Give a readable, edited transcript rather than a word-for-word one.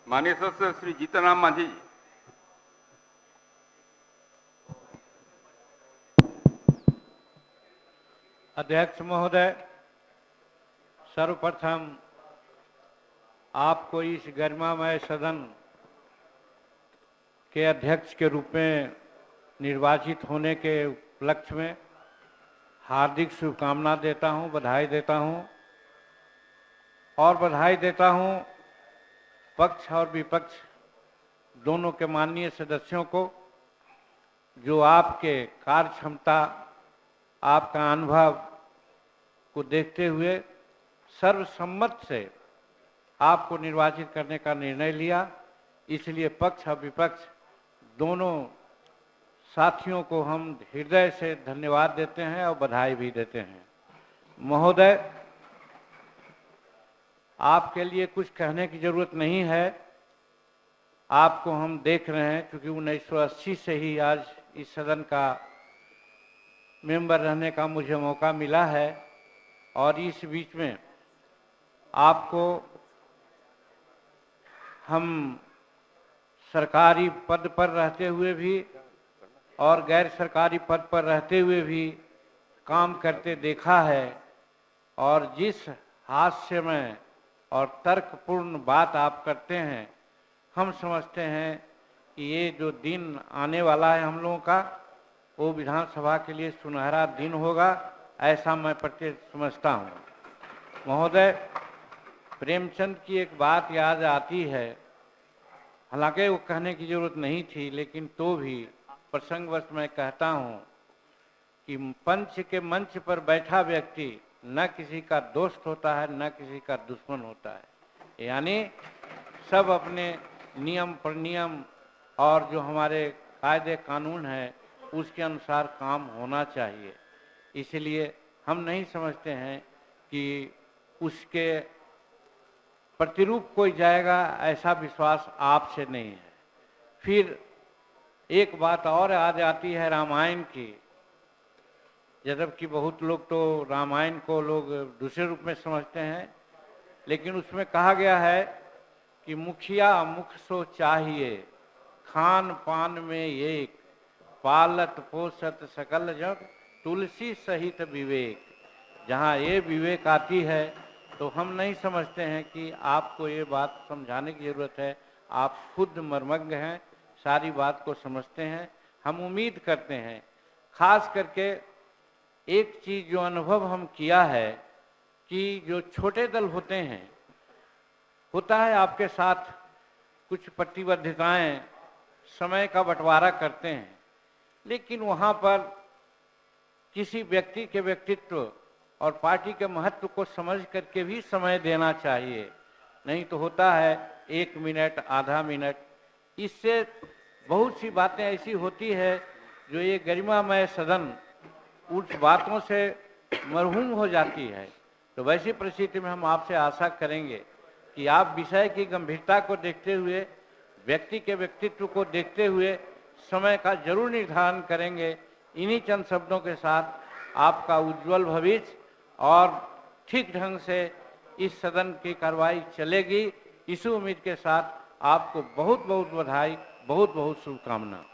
माननीय सदस्य श्री जीतनराम मांझी जी। अध्यक्ष महोदय, सर्वप्रथम आपको इस गरिमामय सदन के अध्यक्ष के रूप में निर्वाचित होने के उपलक्ष्य में हार्दिक शुभकामना देता हूं, बधाई देता हूं और बधाई देता हूं पक्ष और विपक्ष दोनों के माननीय सदस्यों को, जो आपके कार्य क्षमता, आपका अनुभव को देखते हुए सर्वसम्मत से आपको निर्वाचित करने का निर्णय लिया। इसलिए पक्ष और विपक्ष दोनों साथियों को हम हृदय से धन्यवाद देते हैं और बधाई भी देते हैं। महोदय, आपके लिए कुछ कहने की जरूरत नहीं है। आपको हम देख रहे हैं, क्योंकि 1980 से ही आज इस सदन का मेंबर रहने का मुझे मौका मिला है और इस बीच में आपको हम सरकारी पद पर रहते हुए भी और गैर सरकारी पद पर रहते हुए भी काम करते देखा है और जिस हास्यमय और तर्कपूर्ण बात आप करते हैं, हम समझते हैं कि ये जो दिन आने वाला है हम लोगों का, वो विधानसभा के लिए सुनहरा दिन होगा, ऐसा मैं प्रत्येक समझता हूँ। महोदय, प्रेमचंद की एक बात याद आती है, हालांकि वो कहने की जरूरत नहीं थी, लेकिन तो भी प्रसंगवश मैं कहता हूँ कि पंच के मंच पर बैठा व्यक्ति न किसी का दोस्त होता है, न किसी का दुश्मन होता है। यानी सब अपने नियम प्रनियम और जो हमारे कायदे कानून हैं उसके अनुसार काम होना चाहिए। इसलिए हम नहीं समझते हैं कि उसके प्रतिरूप कोई जाएगा, ऐसा विश्वास आपसे नहीं है। फिर एक बात और आ जाती है रामायण की, जबकि बहुत लोग तो रामायण को लोग दूसरे रूप में समझते हैं, लेकिन उसमें कहा गया है कि मुखिया मुख सो चाहिए, खान पान में एक, पालत पोषत सकल जग, तुलसी सहित विवेक। जहाँ ये विवेक आती है तो हम नहीं समझते हैं कि आपको ये बात समझाने की ज़रूरत है। आप खुद मर्मज्ञ हैं, सारी बात को समझते हैं। हम उम्मीद करते हैं, खास करके एक चीज़ जो अनुभव हम किया है कि जो छोटे दल होते हैं, होता है आपके साथ कुछ प्रतिबद्धताएं, समय का बंटवारा करते हैं, लेकिन वहाँ पर किसी व्यक्ति के व्यक्तित्व और पार्टी के महत्व को समझ करके भी समय देना चाहिए। नहीं तो होता है 1 मिनट, आधा मिनट, इससे बहुत सी बातें ऐसी होती है जो ये गरिमामय सदन उस बातों से मरहूम हो जाती है। तो वैसी परिस्थिति में हम आपसे आशा करेंगे कि आप विषय की गंभीरता को देखते हुए, व्यक्ति के व्यक्तित्व को देखते हुए समय का जरूर निर्धारण करेंगे। इन्हीं चंद शब्दों के साथ आपका उज्जवल भविष्य और ठीक ढंग से इस सदन की कार्रवाई चलेगी, इसी उम्मीद के साथ आपको बहुत बहुत बधाई, बहुत बहुत शुभकामना।